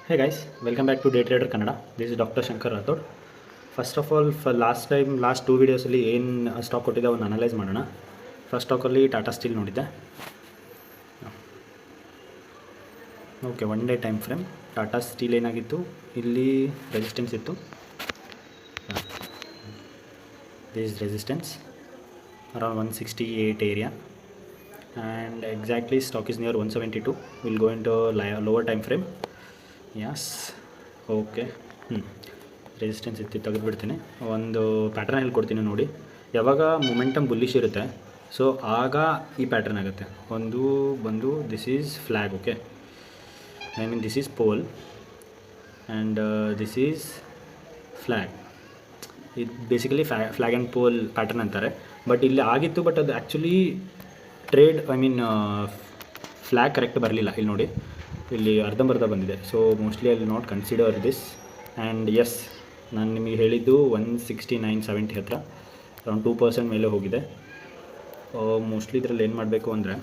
Hey guys, welcome back to Day Trader Kannada. This is Dr. Shankar Rathod. First of all, for last two videosಲ್ಲಿ ಏನು stock ಕೊಟ್ಟಿದ್ದೆ ಒಂದು analyse ಮಾಡೋಣ. First ಸ್ಟಾಕಲ್ಲಿ Tata steel ನೋಡಿದ್ದೆ. Okay, one day time frame. Tata steel ಏನಾಗಿತ್ತು, ಇಲ್ಲಿ resistance ಇತ್ತು. This resistance around 168 area and exactly stock is near 172. We'll go into lower time frame. Yes, okay. Resistance ಇತ್ತು, ತೆಗೆದುಬಿಡ್ತೀನಿ. ಒಂದು ಪ್ಯಾಟ್ರನ್ ಹೇಳ್ಕೊಡ್ತೀನಿ ನೋಡಿ. ಯಾವಾಗ ಮೊಮೆಂಟಮ್ ಬುಲ್ಲಿಶ್ ಇರುತ್ತೆ, ಸೊ ಆಗ ಈ ಪ್ಯಾಟ್ರನ್ ಆಗುತ್ತೆ. ಒಂದು ಬಂದು this is flag. Okay, I mean this is pole and this is flag. ಇದು basically flag and pole pattern ಅಂತಾರೆ. ಬಟ್ ಇಲ್ಲಿ ಆಗಿತ್ತು, ಬಟ್ ಅದು ಆ್ಯಕ್ಚುಲಿ ಟ್ರೇಡ್ ಫ್ಲ್ಯಾಗ್ ಕರೆಕ್ಟ್ ಬರಲಿಲ್ಲ. ಇಲ್ಲಿ ನೋಡಿ, ಇಲ್ಲಿ ಅರ್ಧಂಬರ್ಧ ಬಂದಿದೆ. So mostly I will not consider this. And yes, ನಾನು ನಿಮಗೆ ಹೇಳಿದ್ದು 169.70 ಹತ್ರ ಅರೌಂಡ್ 2% ಮೇಲೆ ಹೋಗಿದೆ. ಮೋಸ್ಟ್ಲಿ ಇದರಲ್ಲಿ ಏನು ಮಾಡಬೇಕು ಅಂದರೆ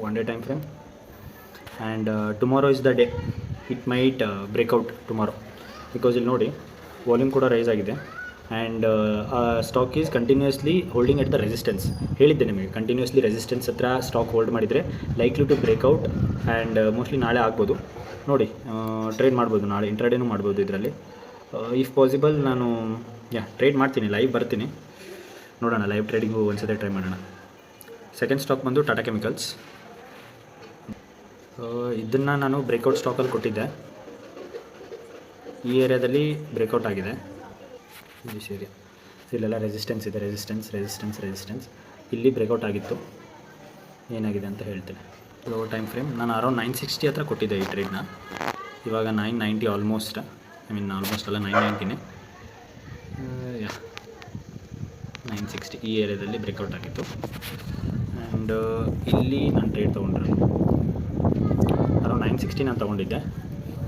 one day time frame and tomorrow is the day. It might breakout tomorrow, because ಇಲ್ಲಿ ನೋಡಿ ವಾಲ್ಯೂಮ್ ಕೂಡ ರೈಸ್ ಆಗಿದೆ. And stock is continuously holding at the resistance. ಹೇಳಿದ್ದೆ ನಿಮಗೆ, ಕಂಟಿನ್ಯೂಸ್ಲಿ ರೆಸಿಸ್ಟೆನ್ಸ್ ಹತ್ರ ಸ್ಟಾಕ್ ಹೋಲ್ಡ್ ಮಾಡಿದರೆ likely to breakout. And mostly ನಾಳೆ ಆಗ್ಬೋದು ನೋಡಿ. ಟ್ರೇಡ್ ಮಾಡ್ಬೋದು, ನಾಳೆ ಇಂಟ್ರಾಡೇನೂ ಮಾಡ್ಬೋದು ಇದರಲ್ಲಿ. ಇಫ್ ಪಾಸಿಬಲ್ ನಾನು ಟ್ರೇಡ್ ಮಾಡ್ತೀನಿ, ಲೈವ್ ಬರ್ತೀನಿ, ನೋಡೋಣ. ಲೈವ್ ಟ್ರೇಡಿಂಗು ಒಂದ್ಸತಿ ಟ್ರೈ ಮಾಡೋಣ. ಸೆಕೆಂಡ್ ಸ್ಟಾಕ್ ಬಂದು ಟಾಟಾ ಕೆಮಿಕಲ್ಸ್. ಇದನ್ನು ನಾನು ಬ್ರೇಕ್ಔಟ್ ಸ್ಟಾಕಲ್ಲಿ ಕೊಟ್ಟಿದ್ದೆ. ಈ ಏರಿಯಾದಲ್ಲಿ ಬ್ರೇಕ್ಔಟ್ ಆಗಿದೆ. ದಿಸ್ ಏರಿಯಾ, ಇಲ್ಲೆಲ್ಲ ರೆಸಿಸ್ಟೆನ್ಸ್ ಇದೆ, ರೆಸಿಸ್ಟೆನ್ಸ್. ಇಲ್ಲಿ ಬ್ರೇಕ್ಔಟ್ ಆಗಿತ್ತು. ಏನಾಗಿದೆ ಅಂತ ಹೇಳ್ತೇನೆ. ಲೋ ಟೈಮ್ ಫ್ರೇಮ್ ನಾನು ಅರೌಂಡ್ 960 ಹತ್ರ ಕೊಟ್ಟಿದ್ದೆ ಈ ಟ್ರೇಡ್ನ. ಇವಾಗ 990 ಆಲ್ಮೋಸ್ಟ್. ಆಲ್ಮೋಸ್ಟ್ ಅಲ್ಲ, 990ನೇ. 960 ಈ ಏರಿಯಾದಲ್ಲಿ ಬ್ರೇಕ್ಔಟ್ ಆಗಿತ್ತು. ಆ್ಯಂಡ್ ಇಲ್ಲಿ ನಾನು ಟ್ರೇಡ್ ತೊಗೊಂಡ್ರೆ ಅರೌಂಡ್ 960 ನಾನು ತೊಗೊಂಡಿದ್ದೆ.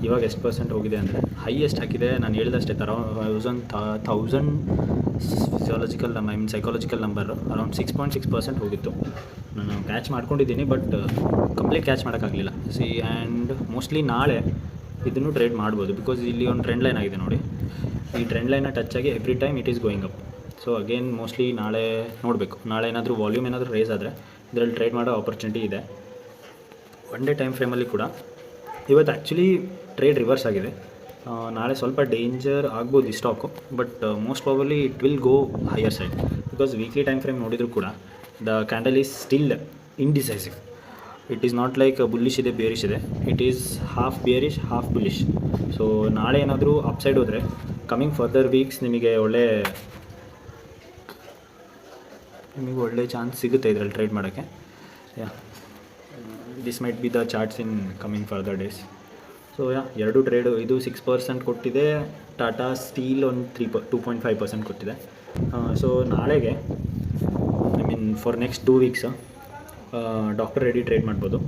ಇವಾಗ ಎಷ್ಟು ಪರ್ಸೆಂಟ್ ಹೋಗಿದೆ ಅಂದರೆ, ಹೈಯೆಸ್ಟ್ ಹಾಕಿದೆ ನಾನು ಹೇಳಿದಷ್ಟೇ, around 1000 physiological psychological number around 6.6% ಹೋಗಿತ್ತು. ನಾನು ಕ್ಯಾಚ್ ಮಾಡ್ಕೊಂಡಿದ್ದೀನಿ, ಬಟ್ ಕಂಪ್ಲೀಟ್ ಕ್ಯಾಚ್ ಮಾಡೋಕ್ಕಾಗಲಿಲ್ಲ. ಆ್ಯಂಡ್ ಮೋಸ್ಟ್ಲಿ ನಾಳೆ ಇದನ್ನು ಟ್ರೇಡ್ ಮಾಡ್ಬೋದು, ಬಿಕಾಸ್ ಇಲ್ಲಿ ಒಂದು ಟ್ರೆಂಡ್ ಲೈನ್ ಆಗಿದೆ ನೋಡಿ. ಈ ಟ್ರೆಂಡ್ ಲೈನ ಟಚ್ ಆಗಿ every time it is going up. So again mostly ನಾಳೆ ನೋಡಬೇಕು. ನಾಳೆ ಏನಾದರೂ ವಾಲ್ಯೂಮ್ ಏನಾದರೂ ರೇಸ್ ಆದರೆ ಇದರಲ್ಲಿ ಟ್ರೇಡ್ ಮಾಡೋ ಆಪರ್ಚುನಿಟಿ ಇದೆ. ಒನ್ ಡೇ ಟೈಮ್ ಫ್ರೇಮಲ್ಲಿ ಕೂಡ ಇವತ್ತು ಆ್ಯಕ್ಚುಲಿ ಟ್ರೇಡ್ ರಿವರ್ಸ್ ಆಗಿದೆ. ನಾಳೆ ಸ್ವಲ್ಪ ಡೇಂಜರ್ ಆಗ್ಬೋದು ಈ stock, but most probably it will go higher side, because weekly time frame ನೋಡಿದರೂ ಕೂಡ the candle is still indecisive. It is not like bullish ಇದೆ, ಬೇರಿಶ್ ಇದೆ. It is half bearish, half bullish. So ನಾಳೆ ಏನಾದರೂ upside ಹೋದರೆ coming further weeks ನಿಮಗೆ ಒಳ್ಳೆ chance ಸಿಗುತ್ತೆ ಇದರಲ್ಲಿ ಟ್ರೇಡ್ ಮಾಡೋಕ್ಕೆ. This might be the charts in coming further days. So ಎರಡು ಟ್ರೇಡು, ಇದು 6% ಕೊಟ್ಟಿದೆ. ಟಾಟಾ ಸ್ಟೀಲ್ ಒಂದು 2.5% ಕೊಟ್ಟಿದೆ. ಸೊ ನಾಳೆಗೆ for next 2 weeks doctor Reddy trade ಮಾಡ್ಬೋದು,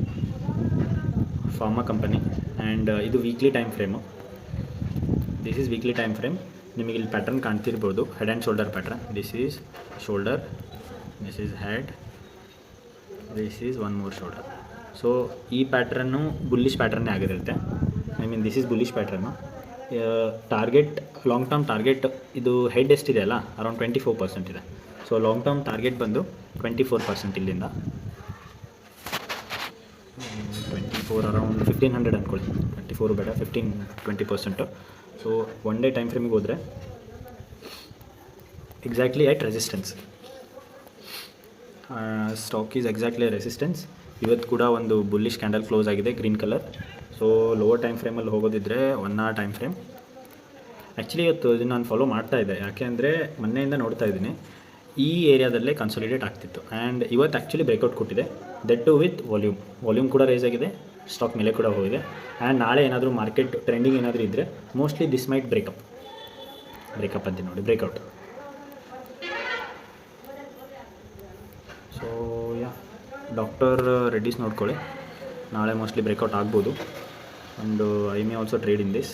ಫಾರ್ಮಾ ಕಂಪನಿ. ಆ್ಯಂಡ್ ಇದು weekly time frame. This is weekly time frame. ನಿಮಗೆ ಇಲ್ಲಿ ಪ್ಯಾಟ್ರನ್ ಕಾಣ್ತಿರ್ಬೋದು, head and shoulder pattern. This is shoulder, this is head, this is one more shoulder. So ಈ pattern bullish ಪ್ಯಾಟ್ರನ್ನೇ ಆಗಿರುತ್ತೆ. This is bullish pattern. Target, long term target, ಇದು head ಎಷ್ಟಿದೆ ಅಲ್ಲ, around 24% ಇದೆ. ಸೊ ಲಾಂಗ್ ಟರ್ಮ್ ಟಾರ್ಗೆಟ್ ಬಂದು 24% ಇಲ್ಲಿಂದ 24 around 1500 ಅಂದ್ಕೊಳ್ಳಿ. 24 ಬೇಡ, 15-20%. ಸೊ ಒನ್ ಡೇ ಟೈಮ್ ಫ್ರೇಮಿಗೆ ಹೋದರೆ exactly at resistance. Stock is exactly resistance. ಇವತ್ತು ಕೂಡ ಒಂದು ಬುಲ್ಲಿಶ್ ಕ್ಯಾಂಡಲ್ ಕ್ಲೋಸ್ ಆಗಿದೆ, green colour. So lower time ಫ್ರೇಮಲ್ಲಿ ಹೋಗೋದಿದ್ದರೆ 1 hour ಟೈಮ್ ಫ್ರೇಮ್. ಆ್ಯಕ್ಚುಲಿ ಇವತ್ತು ಇದನ್ನು ನಾನು ಫಾಲೋ ಮಾಡ್ತಾಯಿದ್ದೆ, ಯಾಕೆ ಅಂದರೆ ಮೊನ್ನೆಯಿಂದ ನೋಡ್ತಾ ಇದ್ದೀನಿ ಈ ಏರಿಯಾದಲ್ಲೇ ಕನ್ಸಾಲಿಡೇಟ್ ಆಗ್ತಿತ್ತು. ಆ್ಯಂಡ್ ಇವತ್ತು ಆ್ಯಕ್ಚುಲಿ ಬ್ರೇಕ್ಔಟ್ ಕೊಟ್ಟಿದೆ, ದಟ್ ಟು ವಿತ್ ವಾಲ್ಯೂಮ್ ಕೂಡ ರೈಸ್ ಆಗಿದೆ, ಸ್ಟಾಕ್ ಮೇಲೆ ಕೂಡ ಹೋಗಿದೆ. ಆ್ಯಂಡ್ ನಾಳೆ ಏನಾದರೂ ಮಾರ್ಕೆಟ್ ಟ್ರೆಂಡಿಂಗ್ ಏನಾದರೂ ಇದ್ದರೆ ಮೋಸ್ಟ್ಲಿ ದಿಸ್ ಮೈಟ್ ಬ್ರೇಕಪ್ ಅಂತೀನಿ ನೋಡಿ, ಬ್ರೇಕ್ಔಟ್. ಸೊ ಡಾಕ್ಟರ್ ರೆಡ್ಡಿಸ್ ನೋಡ್ಕೊಳ್ಳಿ, ನಾಳೆ ಮೋಸ್ಟ್ಲಿ ಬ್ರೇಕ್ಔಟ್ ಆಗ್ಬೋದು. And I may also trade in this.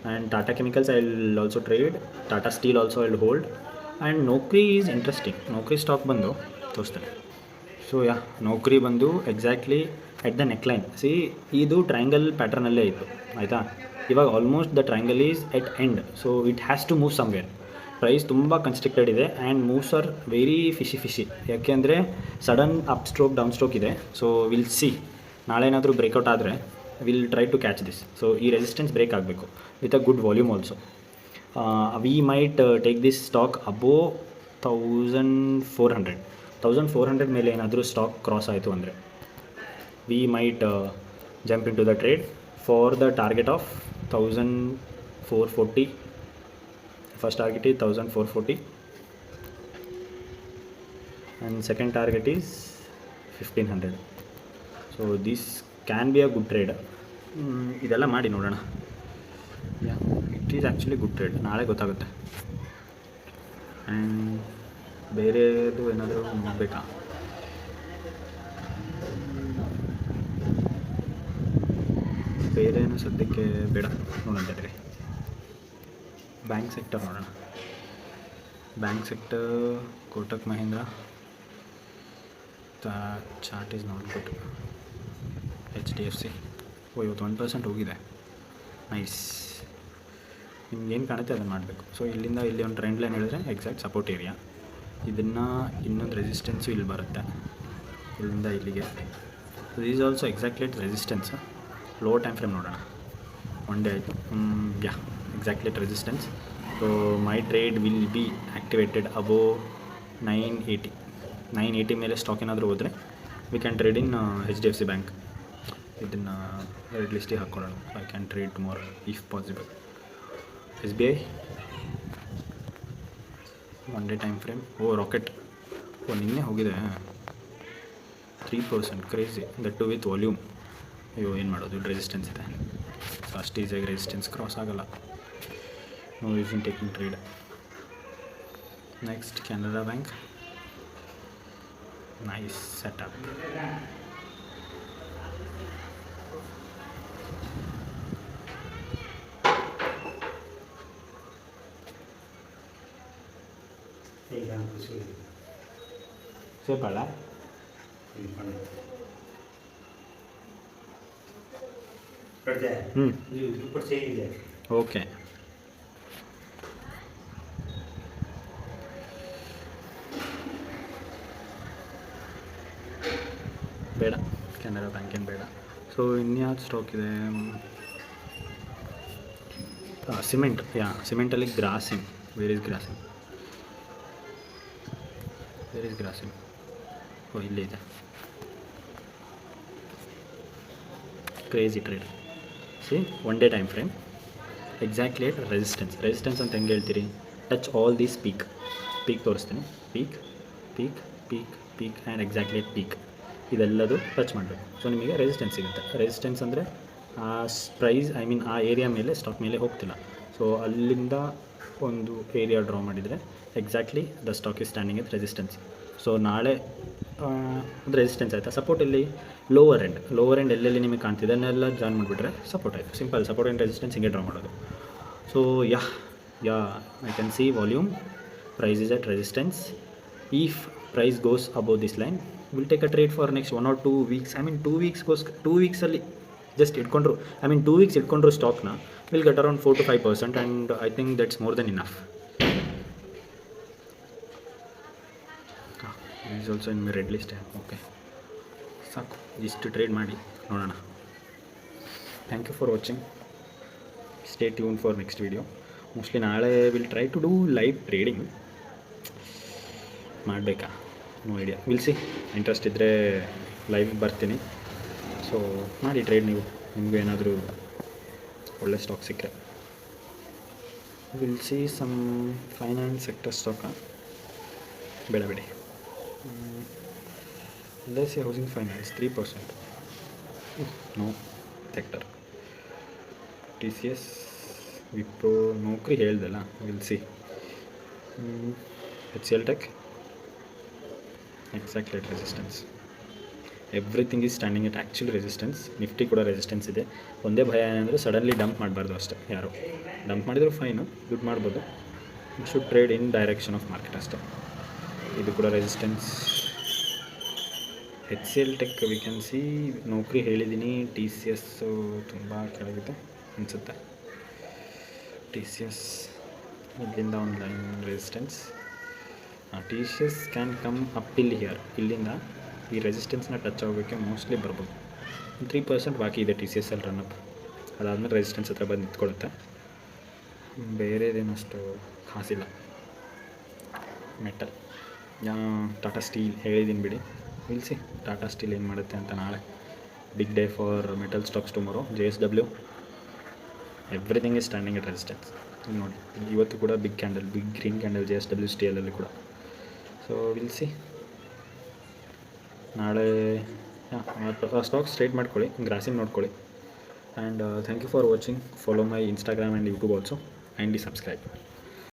And Tata Chemicals I will also trade. Tata Steel also I will hold. And Naukri is interesting. Naukri stock ಬಂದು ತೋರಿಸ್ತೇನೆ. So Naukri ಬಂದು exactly at the neckline see ಇದು triangle ಪ್ಯಾಟರ್ನಲ್ಲೇ ಇತ್ತು ಆಯಿತಾ. ಇವಾಗ almost the triangle is at end, so it has to move somewhere. Price ತುಂಬ constricted ಇದೆ and moves are very fishy ಯಾಕೆಂದರೆ sudden up stroke down stroke ಇದೆ. ಸೊ ವಿಲ್ ಸಿ ನಾಳೆ ಏನಾದರೂ ಬ್ರೇಕ್ಔಟ್ ಆದರೆ will try to catch this. So ಈ resistance break ಆಗಬೇಕು with a good volume also. We might take this stock above 1400 ಮೇಲೆ ಏನಾದರೂ stock cross ಆಯಿತು ಅಂದರೆ we might jump into the trade for the target of 1440. First target is 1440 and second target is 1500. So this can be a good trade. ಇದೆಲ್ಲ ಮಾಡಿ ನೋಡೋಣ. It is actually good trade, ನಾಳೆ ಗೊತ್ತಾಗುತ್ತೆ. And ಬೇರೆದು ಏನಾದರೂ ನೋಡಬೇಕಾ? ಬೇರೆ ಏನು ಸದ್ಯಕ್ಕೆ ಬೇಡ, ನೋಡೋಣ ರೀ. ಬ್ಯಾಂಕ್ ಸೆಕ್ಟರ್ ನೋಡೋಣ. Bank sector Kotak Mahindra the chart is not good. HDFC ಇವತ್ತು 1% ಹೋಗಿದೆ. ನೈಸ್. ನಿಮ್ಗೆ ಏನು ಕಾಣುತ್ತೆ ಅದನ್ನು ಮಾಡಬೇಕು. ಸೊ ಇಲ್ಲಿಂದ ಇಲ್ಲಿ ಒಂದು ಟ್ರೆಂಡ್ ಲೈನ್ ಹೇಳಿದ್ರೆ ಎಕ್ಸಾಕ್ಟ್ ಸಪೋರ್ಟ್ ಏರಿಯಾ. ಇದನ್ನು ಇನ್ನೊಂದು ರೆಸಿಸ್ಟೆನ್ಸು ಇಲ್ಲಿ ಬರುತ್ತೆ, ಇಲ್ಲಿಂದ ಇಲ್ಲಿಗೆ. So is also exactly resistance. Low time frame ನೋಡೋಣ. ಒನ್ ಡೇ ಆಯಿತು. Exactly at resistance. So my trade will be activated above 980 ಮೇಲೆ ಸ್ಟಾಕ್ ಏನಾದರೂ ಹೋದರೆ we can trade in HDFC bank. ಇದನ್ನು ರೆಡ್ ಲಿಸ್ಟಿಗೆ ಹಾಕ್ಕೊಳ್ಳೋಣ. I can trade tomorrow if possible. SBI one day time frame. Rocket ನಿನ್ನೆ ಹೋಗಿದೆ 3%. Crazy, that too with volume. ಅಯ್ಯೋ ಏನು ಮಾಡೋದು, ರೆಸಿಸ್ಟೆನ್ಸ್ ಇದೆ. ಸೊ ಅಷ್ಟು ಈಸಿಯಾಗಿ ರೆಸಿಸ್ಟೆನ್ಸ್ ಕ್ರಾಸ್ ಆಗೋಲ್ಲ. No use in taking trade. Next, Canara Bank. Nice setup. Sepala. Okay. ಬೇಡ, ಕೆನರಾ ಬ್ಯಾಂಕ್ ಏನು ಬೇಡ. ಸೊ ಇನ್ಯಾವುದು ಸ್ಟಾಕ್ ಇದೆ? ಸಿಮೆಂಟ್. ಸಿಮೆಂಟಲ್ಲಿ ಗ್ರಾಸಿಮ್. Where is Grasim? ಇಲ್ಲೇ ಇದೆ. Crazy trade. See one day time frame. Exactly resistance ಅಂತ ಹೆಂಗೆ ಹೇಳ್ತೀರಿ? ಟಚ್ ಆಲ್ ದೀಸ್ ಪೀಕ್ ತೋರಿಸ್ತೀನಿ. ಪೀಕ್ ಆ್ಯಂಡ್ ಎಕ್ಸಾಕ್ಟ್ಲಿ ಪೀಕ್ ಇದೆಲ್ಲದು ಟಚ್ ಮಾಡಬೇಕು. ಸೊ ನಿಮಗೆ ರೆಸಿಸ್ಟೆನ್ಸ್ ಸಿಗುತ್ತೆ. ರೆಸಿಸ್ಟೆನ್ಸ್ ಅಂದರೆ ಆ ಪ್ರೈಸ್ ಆ ಏರಿಯಾ ಮೇಲೆ ಸ್ಟಾಕ್ ಮೇಲೆ ಹೋಗ್ತಿಲ್ಲ. ಸೊ ಅಲ್ಲಿಂದ ಒಂದು ಏರಿಯಾ ಡ್ರಾ ಮಾಡಿದರೆ exactly the stock is standing at resistance. So ನಾಳೆ ಅದು ರೆಸಿಸ್ಟೆನ್ಸ್ ಆಯಿತಾ. ಸಪೋರ್ಟ್ ಇಲ್ಲಿ ಲೋವರ್ ಎಂಡ್ ಎಲ್ಲೆಲ್ಲಿ ನಿಮಗೆ ಕಾಣ್ತಿದೆ ಅದನ್ನೆಲ್ಲ ಜಾಯ್ನ್ ಮಾಡಿಬಿಟ್ರೆ ಸಪೋರ್ಟ್ ಆಯಿತು. ಸಿಂಪಲ್. ಸಪೋರ್ಟ್ ಆ್ಯಂಡ್ ರೆಸಿಸ್ಟೆನ್ಸ್ ಹಿಂಗೆ ಡ್ರಾ ಮಾಡೋದು. So I can see volume. Price is at resistance. If price goes above this line will take a trade for next 1 or 2 weeks. 2 ವೀಕ್ಸಲ್ಲಿ just ಇಟ್ಕೊಂಡ್ರು 2 weeks ಇಟ್ಕೊಂಡ್ರು ಸ್ಟಾಕ್ನ will get around 4 to 5%. And I think that's more than enough. Is also in my red list. Okay, ಸಾಕು. ಇಷ್ಟು trade ಮಾಡಿ ನೋಡೋಣ. Thank you for watching. Stay tune for next video. Mostly ನಾಳೆ will try to do live trading. ಮಾಡಬೇಕಾ? No idea. Will see. Interest ಇದ್ದರೆ live ಬರ್ತೀನಿ. So ಮಾಡಿ trade ನೀವು. ನಿಮಗೂ ಏನಾದರೂ ಒಳ್ಳೆ ಸ್ಟಾಕ್ ಸಿಕ್ಕರೆ. Will see some finance sector ಸ್ಟಾಕ. ಬೇಡ. LIC housing finance 3%. No sector. TCS Wipro Naukri ಹೇಳ್ದಲ್ಲ. Will see. HCL Tech exactly at resistance. Everything is standing at actually resistance. Nifty ಕೂಡ ರೆಸಿಸ್ಟೆನ್ಸ್ ಇದೆ. ಒಂದೇ ಭಯ ಏನಂದರೆ ಸಡನ್ಲಿ ಡಂಪ್ ಮಾಡಬಾರ್ದು ಅಷ್ಟೇ. ಯಾರು ಡಂಪ್ ಮಾಡಿದರೂ ಫೈನು, ದುಡ್ಡು ಮಾಡ್ಬೋದು. Should trade in direction of market ಅಷ್ಟೇ. ಇದು ಕೂಡ resistance. H C L tech we can see ನೌಕರಿ ಹೇಳಿದ್ದೀನಿ. ಟಿ ಸಿ ಎಸ್ಸು ತುಂಬ ಕೆಳಗಿದೆ ಅನಿಸುತ್ತೆ. ಟಿ ಸಿ ಎಸ್ ಇಲ್ಲಿಂದ ಒಂದು line resistance. T C S can come up here. ಇಲ್ಲಿಂದ ಈ ರೆಸಿಸ್ಟೆನ್ಸ್ನ ಟಚ್ ಆಗೋಕ್ಕೆ ಮೋಸ್ಟ್ಲಿ ಬರ್ಬೋದು. 3% ಬಾಕಿ ಇದೆ ಟಿ ಸಿ ಎಸ್ ಅಲ್ಲಿ ರನ್ನಪ್. ಅದಾದಮೇಲೆ ರೆಸಿಸ್ಟೆನ್ಸ್ ಹತ್ರ ಬಂದು ನಿಂತ್ಕೊಳ್ಳುತ್ತೆ. ಬೇರೆದೇನಷ್ಟು ಕಾಸಿಲ್ಲ. ಮೆಟಲ್ ಟಾಟಾ ಸ್ಟೀಲ್ ಹೇಳಿದ್ದೀನಿ ಬಿಡಿ. ನಿಲ್ಲಿಸಿ ಟಾಟಾ ಸ್ಟೀಲ್ ಏನು ಮಾಡುತ್ತೆ ಅಂತ ನಾಳೆ. Big day for metal stocks tomorrow. JSW everything is standing at resistance. ನೋಡಿ ಇವತ್ತು ಕೂಡ big candle, big green candle JSW ಸ್ಟೀಲಲ್ಲಿ ಕೂಡ. ಸೊ ನಿಲ್ಲಿಸಿ ನಾಳೆ ಸ್ಟಾಕ್ಸ್ ಟ್ರೇಡ್ ಮಾಡ್ಕೊಳ್ಳಿ, ಗ್ರಾಸಿಮ್ ನೋಡ್ಕೊಳ್ಳಿ. And thank you for watching. Follow my Instagram and YouTube also. Kindly subscribe.